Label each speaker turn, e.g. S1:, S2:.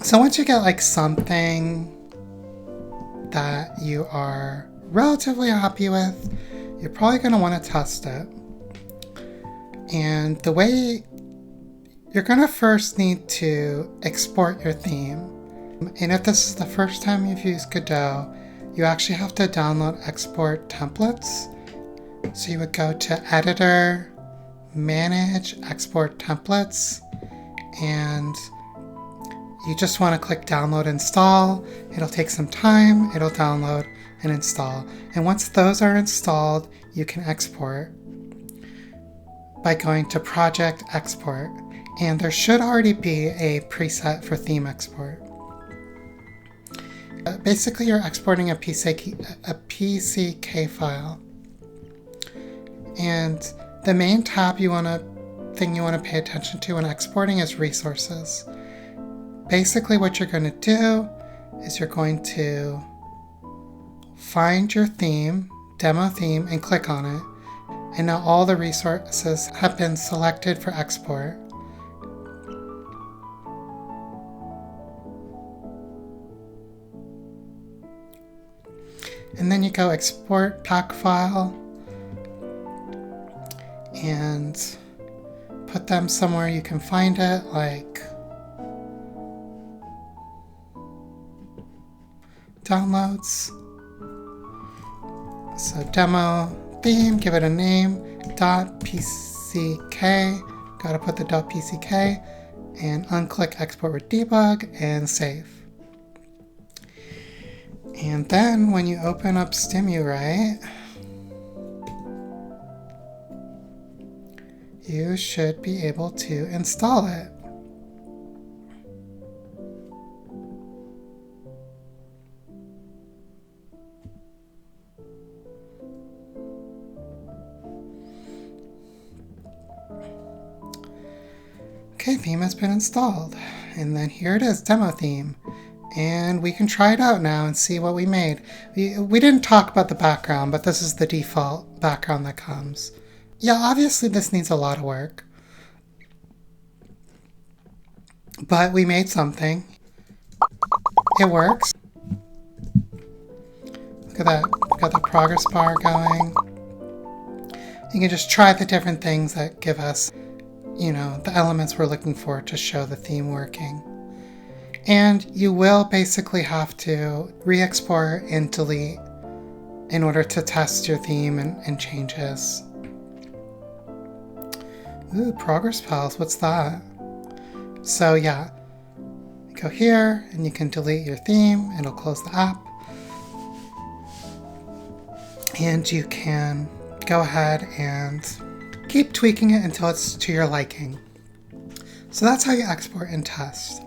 S1: So once you get like something that you are relatively happy with, you're probably going to want to test it. And the way you're going to first need to export your theme. And if this is the first time you've used Godot, you actually have to download export templates. So you would go to Editor, Manage, Export Templates, and you just want to click Download Install. It'll take some time, it'll download and install. And once those are installed, you can export by going to Project Export. And there should already be a preset for theme export. Basically, you're exporting a PCK file. And the main thing you want to pay attention to when exporting is resources. Basically, what you're going to do is you're going to find your theme, demo theme, and click on it. And now all the resources have been selected for export. And then you go export pack file and put them somewhere you can find it, like downloads. So demo theme, give it a name, .pck, gotta put the .pck, and unclick export with debug and save. And then when you open up StimuWrite, you should be able to install it. Okay, theme has been installed. And then here it is, demo theme. And we can try it out now and see what we made. We didn't talk about the background, but this is the default background that comes. Yeah, obviously this needs a lot of work. But we made something. It works. Look at that. We've got the progress bar going. You can just try the different things that give us, the elements we're looking for to show the theme working. And you will basically have to re-export and delete in order to test your theme and changes. Ooh, progress files, what's that? So yeah, you go here and you can delete your theme, it'll close the app. And you can go ahead and keep tweaking it until it's to your liking. So that's how you export and test.